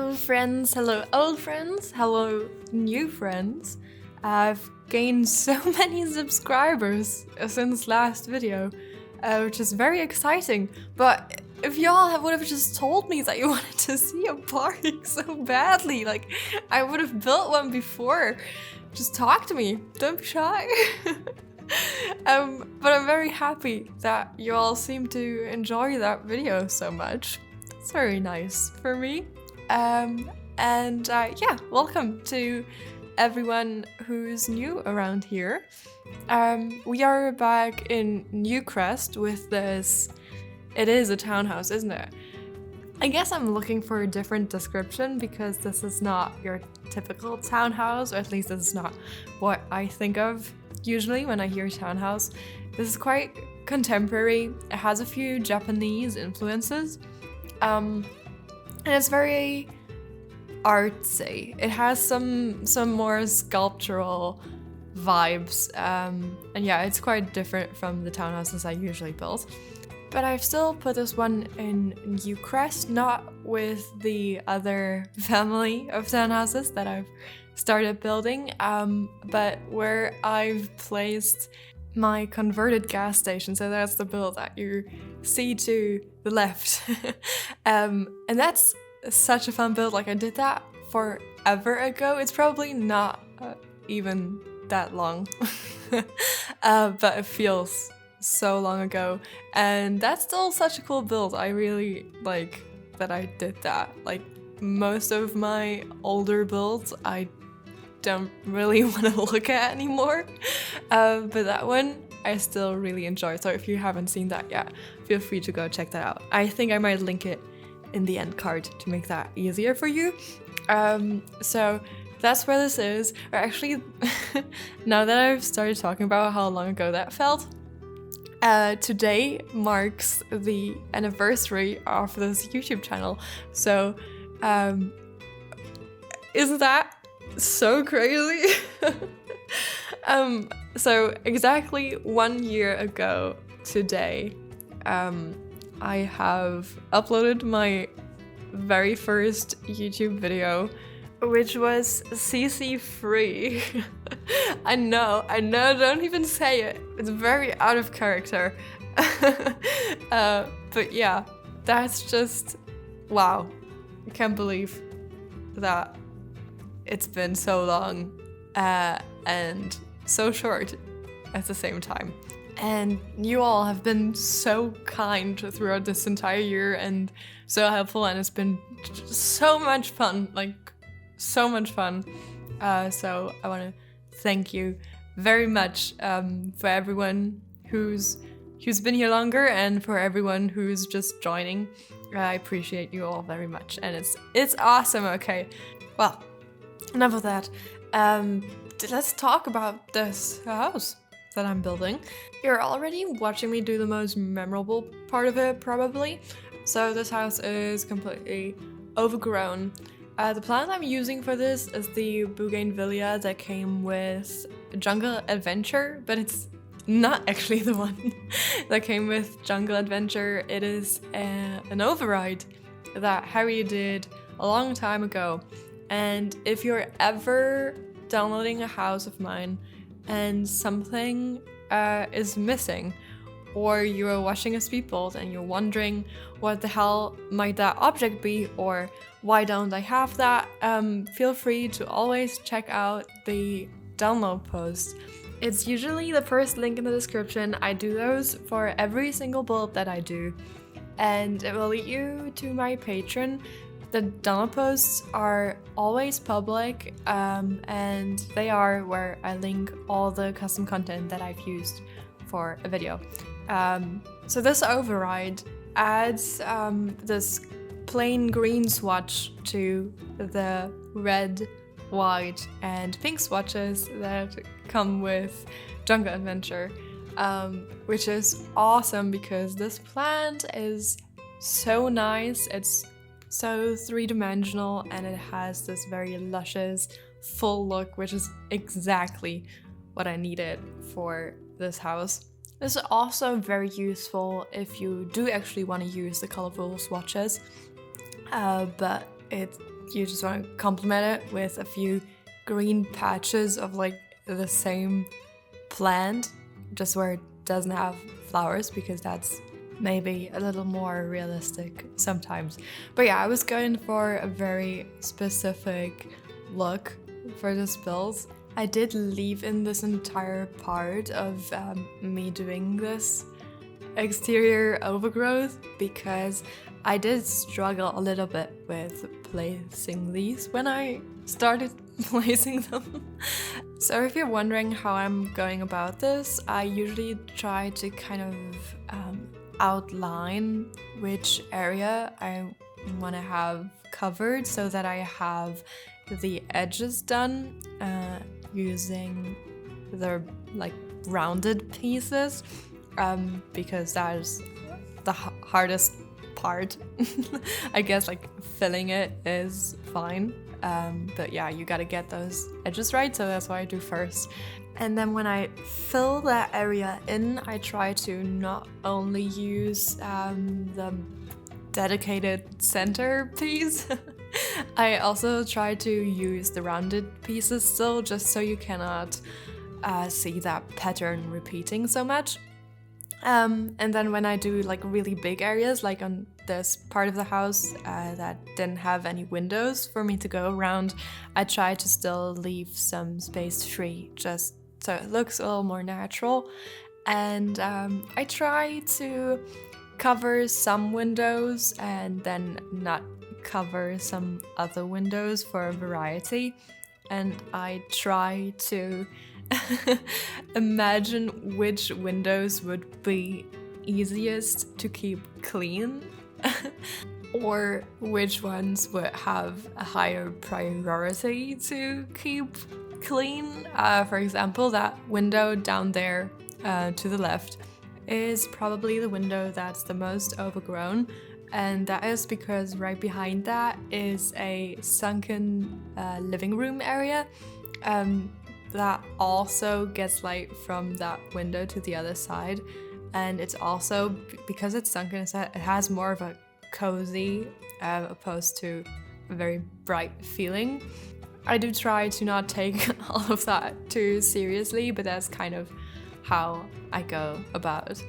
Hello friends, hello old friends, hello new friends. I've gained so many subscribers since last video, which is very exciting. But if y'all would have just told me that you wanted to see a park so badly, like I would have built one before. Just talk to me, don't be shy. But I'm very happy that you all seem to enjoy that video so much. It's very nice for me. Yeah, welcome to everyone who's new around here. We are back in Newcrest with this. It is a townhouse, isn't it? I guess I'm looking for a different description because this is not your typical townhouse, or at least this is not what I think of usually when I hear townhouse. This is quite contemporary. It has a few Japanese influences. And it's very artsy. It has some more sculptural vibes. And yeah, it's quite different from the townhouses I usually build. But I've still put this one in Newcrest, not with the other family of townhouses that I've started building, but where I've placed my converted gas station. So that's the build that you see to the left. And that's such a fun build. Like I did that forever ago. It's probably not even that long, but it feels so long ago. And that's still such a cool build. I really like that I did that. Like most of my older builds, I don't really want to look at anymore, but that one I still really enjoy. So if you haven't seen that yet, feel free to go check that out. I think I might link it in the end card to make that easier for you. So that's where this is. Or actually, now that I've started talking about how long ago that felt, today marks the anniversary of this YouTube channel. So isn't that so crazy? So exactly 1 year ago today, I have uploaded my very first YouTube video, which was CC free. I know, don't even say it. It's very out of character. But yeah, that's just, wow. I can't believe that it's been so long and so short at the same time. And you all have been so kind throughout this entire year and so helpful, and it's been so much fun, like so much fun. So I want to thank you very much for everyone who's been here longer and for everyone who's just joining. I appreciate you all very much, and it's awesome. Okay, well, enough of that. Let's talk about this house that I'm building. You're already watching me do the most memorable part of it, probably. So this house is completely overgrown. The plant I'm using for this is the bougainvillea that came with Jungle Adventure, but it's not actually the one that came with Jungle Adventure. It is an override that Harry did a long time ago. And if you're ever downloading a house of mine and something is missing, or you're watching a speed build and you're wondering what the hell might that object be, or why don't I have that, feel free to always check out the download post. It's usually the first link in the description. I do those for every single build that I do, and it will lead you to my Patreon. The download posts are always public, and they are where I link all the custom content that I've used for a video. So this override adds this plain green swatch to the red, white, and pink swatches that come with Jungle Adventure, which is awesome because this plant is so nice. It's so three-dimensional, and it has this very luscious, full look, which is exactly what I needed for this house. This is also very useful if you do actually want to use the colorful swatches, but it's you just want to complement it with a few green patches of like the same plant, just where it doesn't have flowers, because that's maybe a little more realistic sometimes. But yeah, I was going for a very specific look for this build. I did leave in this entire part of me doing this exterior overgrowth because I did struggle a little bit with placing these when I started placing them. So if you're wondering how I'm going about this, I usually try to kind of outline which area I want to have covered so that I have the edges done using the like rounded pieces, because that is the hardest part. I guess like filling it is fine, but yeah, you gotta get those edges right, so that's what I do first. And then when I fill that area in, I try to not only use the dedicated center piece, I also try to use the rounded pieces still, just so you cannot see that pattern repeating so much. And then when I do like really big areas, like on this part of the house that didn't have any windows for me to go around, I try to still leave some space free, just so it looks a little more natural. And I try to cover some windows and then not cover some other windows for a variety. And I try to imagine which windows would be easiest to keep clean or which ones would have a higher priority to keep clean. For example, that window down there to the left is probably the window that's the most overgrown, and that is because right behind that is a sunken living room area that also gets light from that window to the other side, and it's also, because it's sunken, it has more of a cozy opposed to a very bright feeling. I do try to not take all of that too seriously, but that's kind of how I go about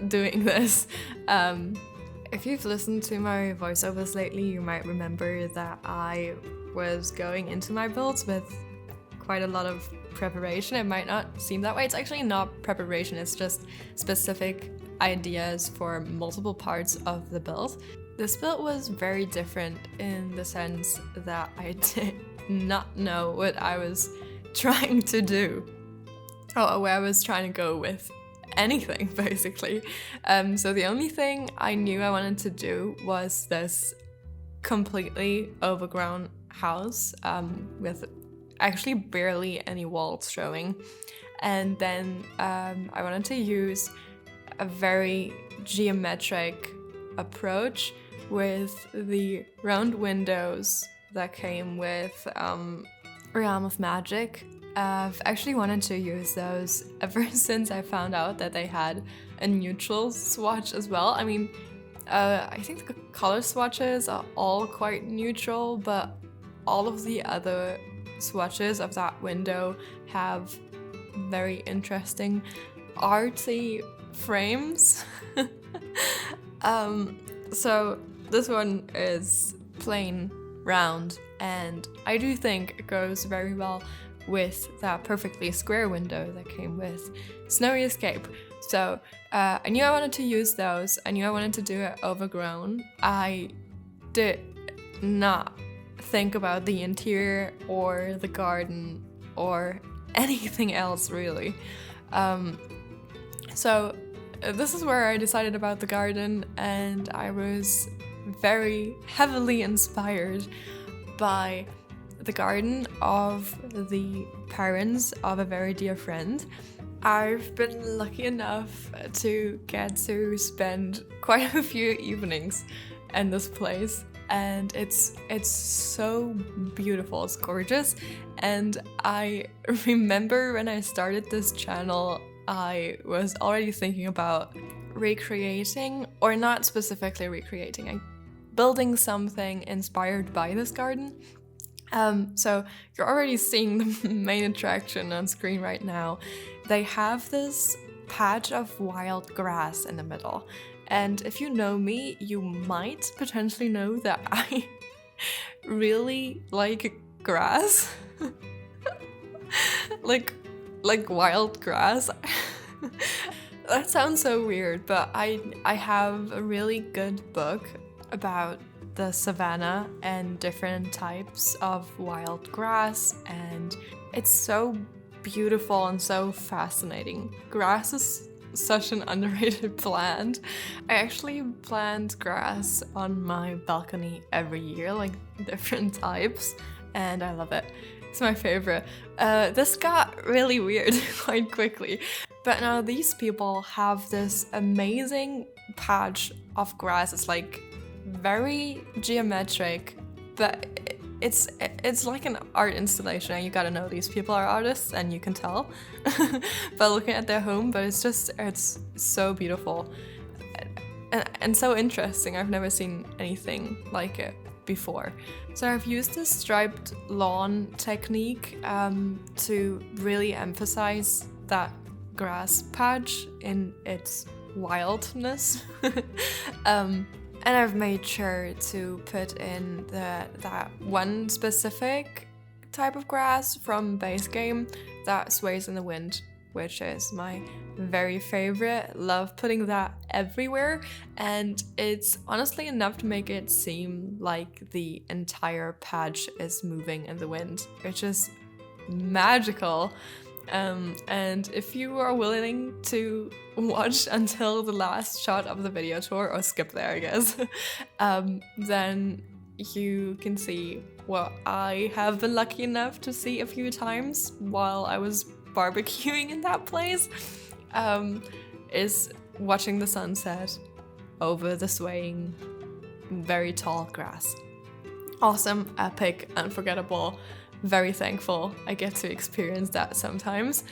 doing this. If you've listened to my voiceovers lately, you might remember that I was going into my builds with quite a lot of preparation. It might not seem that way. It's actually not preparation, it's just specific ideas for multiple parts of the build. This build was very different in the sense that I did not know what I was trying to do, or where I was trying to go with anything, basically. So the only thing I knew I wanted to do was this completely overgrown house with actually barely any walls showing. And then I wanted to use a very geometric approach with the round windows that came with Realm of Magic. I've actually wanted to use those ever since I found out that they had a neutral swatch as well. I mean, I think the color swatches are all quite neutral, but all of the other swatches of that window have very interesting artsy frames. So this one is plain round, and I do think it goes very well with that perfectly square window that came with Snowy Escape. So I knew I wanted to use those. I knew I wanted to do it overgrown. I did not think about the interior or the garden or anything else really. So this is where I decided about the garden, and I was very heavily inspired by the garden of the parents of a very dear friend. I've been lucky enough to get to spend quite a few evenings in this place, and it's so beautiful, it's gorgeous. And I remember when I started this channel, I was already thinking about recreating, or not specifically recreating, I building something inspired by this garden. So you're already seeing the main attraction on screen right now. They have this patch of wild grass in the middle. And if you know me, you might potentially know that I really like grass. like wild grass. That sounds so weird, but I have a really good book about the savannah and different types of wild grass, and it's so beautiful and so fascinating. Grass is such an underrated plant. I actually plant grass on my balcony every year, like different types, and I love it. It's my favorite. This got really weird quite quickly, but now these people have this amazing patch of grass. It's like very geometric, but it's like an art installation, and you gotta know these people are artists, and you can tell by looking at their home. But it's so beautiful and so interesting. I've never seen anything like it before. So I've used this striped lawn technique to really emphasize that grass patch in its wildness. And I've made sure to put in that one specific type of grass from base game that sways in the wind, which is my very favorite. Love putting that everywhere, and it's honestly enough to make it seem like the entire patch is moving in the wind, which is magical. And if you are willing to watch until the last shot of the video tour, or skip there I guess, then you can see what I have been lucky enough to see a few times while I was barbecuing in that place, is watching the sunset over the swaying, very tall grass. Awesome, epic, unforgettable. Very thankful I get to experience that sometimes.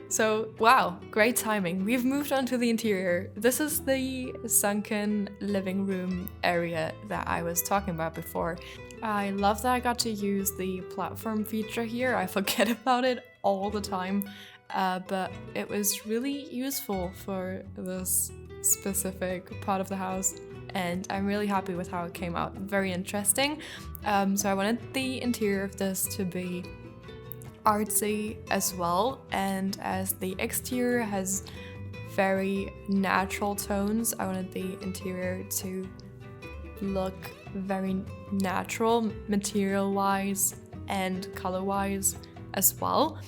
So wow, great timing. We've moved on to the interior. This is the sunken living room area that I was talking about before. I love that I got to use the platform feature here. I forget about it all the time, but it was really useful for this specific part of the house, and I'm really happy with how it came out. Very interesting. So I wanted the interior of this to be artsy as well, and as the exterior has very natural tones, I wanted the interior to look very natural material-wise and color-wise as well.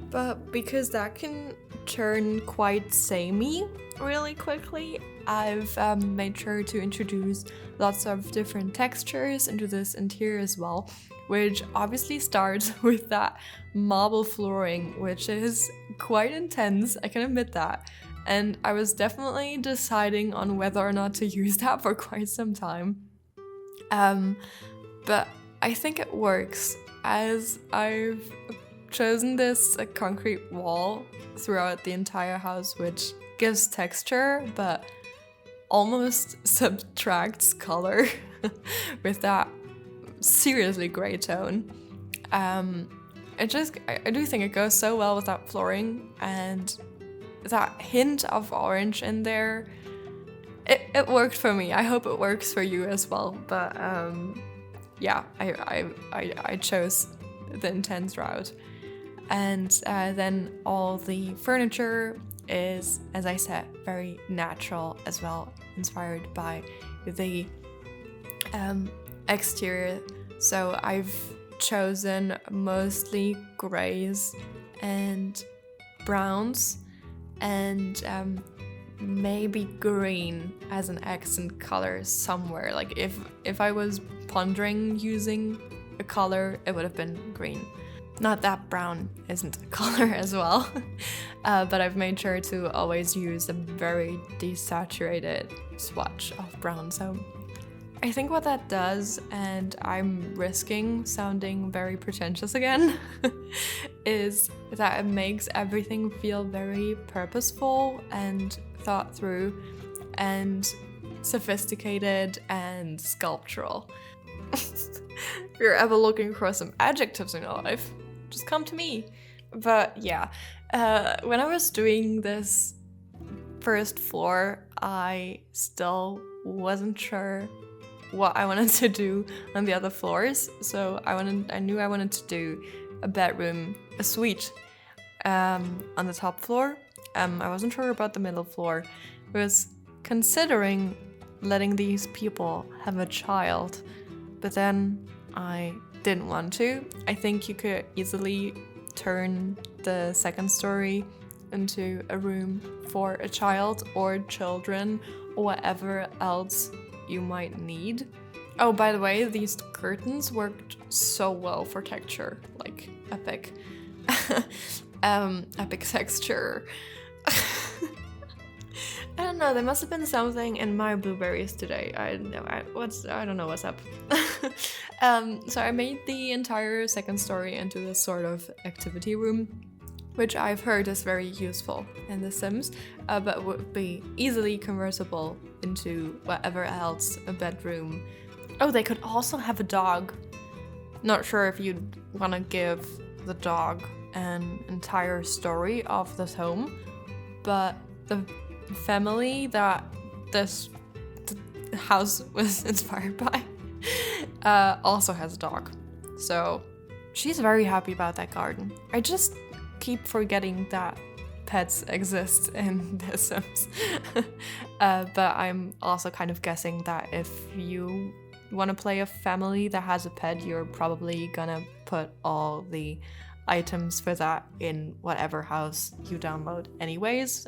But because that can turn quite samey really quickly, I've made sure to introduce lots of different textures into this interior as well, which obviously starts with that marble flooring, which is quite intense, I can admit that. And I was definitely deciding on whether or not to use that for quite some time. But I think it works, as I've chosen this concrete wall throughout the entire house, which gives texture but almost subtracts color with that seriously grey tone. I do think it goes so well with that flooring, and that hint of orange in there, it worked for me. I hope it works for you as well. But yeah, I chose the intense route. And then all the furniture is, as I said, very natural as well, inspired by the exterior. So I've chosen mostly grays and browns, and maybe green as an accent color somewhere. Like if I was pondering using a color, it would have been green. Not that brown isn't a color as well, but I've made sure to always use a very desaturated swatch of brown. So I think what that does, and I'm risking sounding very pretentious again, is that it makes everything feel very purposeful and thought through, and sophisticated and sculptural. If you're ever looking for some adjectives in your life, just come to me. But yeah, when I was doing this first floor, I still wasn't sure what I wanted to do on the other floors. So I knew I wanted to do a bedroom, a suite on the top floor. I wasn't sure about the middle floor. I was considering letting these people have a child, but then I didn't want to. I think you could easily turn the second story into a room for a child or children or whatever else you might need. Oh, by the way, these curtains worked so well for texture, like epic. Epic texture. I don't know, there must have been something in my blueberries today. I don't know what's up. So I made the entire second story into this sort of activity room, which I've heard is very useful in The Sims, but would be easily convertible into whatever else, a bedroom. Oh, they could also have a dog. Not sure if you'd want to give the dog an entire story of this home, but the family that this house was inspired by also has a dog. So she's very happy about that garden. I just keep forgetting that pets exist in The Sims. But I'm also kind of guessing that if you want to play a family that has a pet, you're probably gonna put all the items for that in whatever house you download anyways.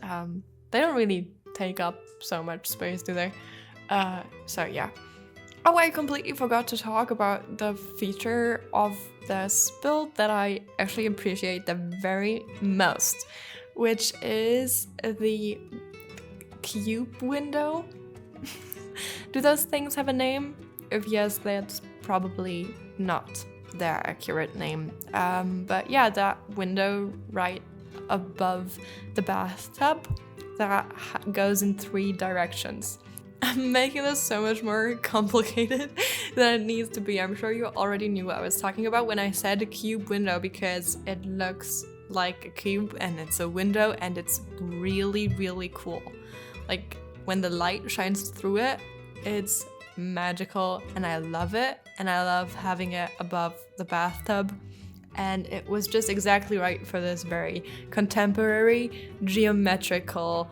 They don't really take up so much space, do they? So yeah. Oh, I completely forgot to talk about the feature of this build that I actually appreciate the very most, which is the cube window. Do those things have a name? If yes, that's probably not their accurate name. But yeah, that window right above the bathtub that goes in 3 directions. I'm making this so much more complicated than it needs to be. I'm sure you already knew what I was talking about when I said a cube window, because it looks like a cube and it's a window and it's really, really cool. Like when the light shines through it, it's magical and I love it. And I love having it above the bathtub. And it was just exactly right for this very contemporary geometrical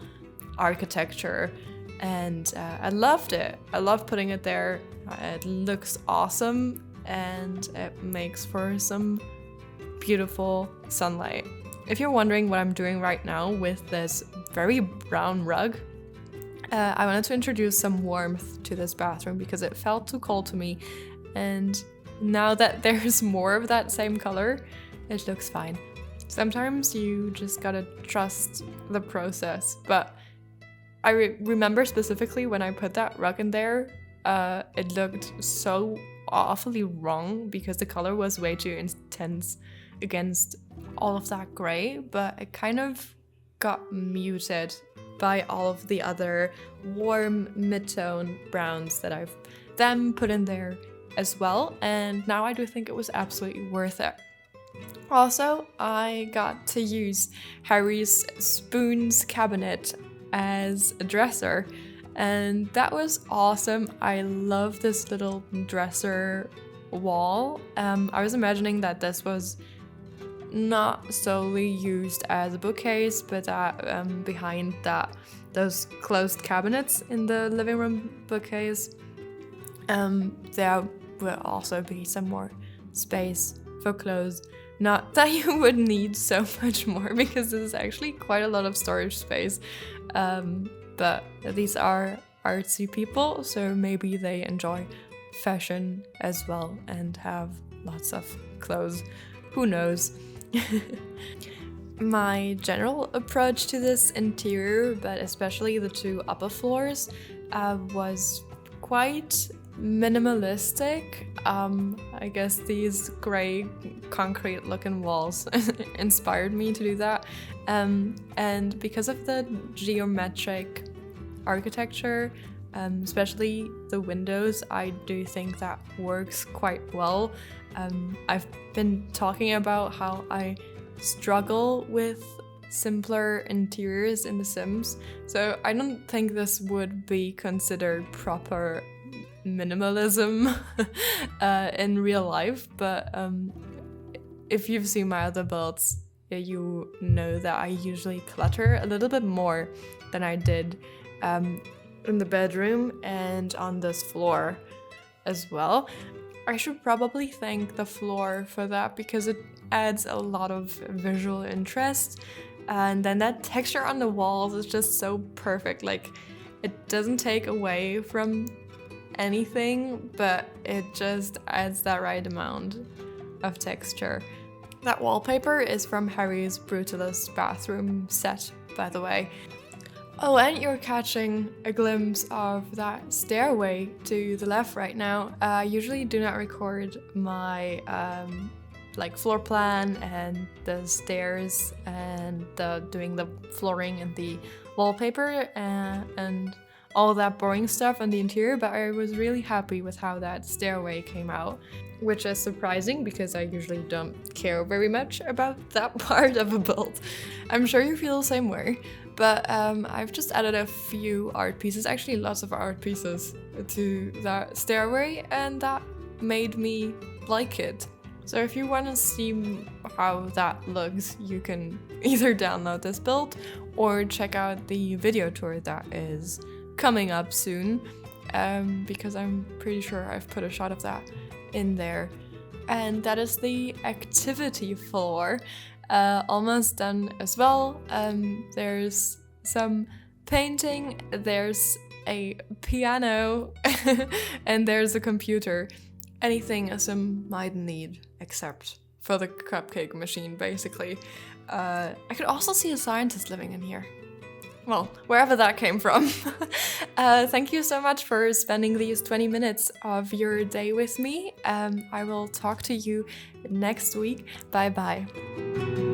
architecture. And I loved it. I love putting it there. It looks awesome and it makes for some beautiful sunlight. If you're wondering what I'm doing right now with this very brown rug, I wanted to introduce some warmth to this bathroom because it felt too cold to me. And now that there's more of that same color, it looks fine. Sometimes you just gotta trust the process. But I remember specifically when I put that rug in there, it looked so awfully wrong because the color was way too intense against all of that gray, but it kind of got muted by all of the other warm mid-tone browns that I've then put in there as well, and now I do think it was absolutely worth it. Also, I got to use Harry's spoons cabinet as a dresser, and that was awesome. I love this little dresser wall. I was imagining that this was not solely used as a bookcase, but that behind that those closed cabinets in the living room bookcase, there will also be some more space for clothes. Not that you would need so much more, because this is actually quite a lot of storage space. But these are artsy people, so maybe they enjoy fashion as well and have lots of clothes. Who knows? My general approach to this interior, but especially the 2 upper floors, was quite minimalistic. I guess these gray concrete looking walls inspired me to do that. And because of the geometric architecture, especially the windows. I do think that works quite well. I've been talking about how I struggle with simpler interiors in The Sims, so I don't think this would be considered proper minimalism in real life, but if you've seen my other builds, you know that I usually clutter a little bit more than I did in the bedroom and on this floor as well. I should probably thank the floor for that because it adds a lot of visual interest, and then that texture on the walls is just so perfect. Like, it doesn't take away from anything, but it just adds that right amount of texture. That wallpaper is from Harry's Brutalist bathroom set, by the way. Oh, and you're catching a glimpse of that stairway to the left right now. I usually do not record my like floor plan and the stairs and doing the flooring and the wallpaper and all that boring stuff on the interior, but I was really happy with how that stairway came out, which is surprising because I usually don't care very much about that part of a build. I'm sure you feel the same way, but I've just added a few art pieces, actually lots of art pieces, to that stairway, and that made me like it. So if you want to see how that looks, you can either download this build or check out the video tour that is coming up soon, because I'm pretty sure I've put a shot of that in there. And that is the activity floor, almost done as well. There's some painting, there's a piano, and there's a computer. Anything a sim might need, except for the cupcake machine, basically. I could also see a scientist living in here. Well, wherever that came from. Thank you so much for spending these 20 minutes of your day with me. I will talk to you next week. Bye bye.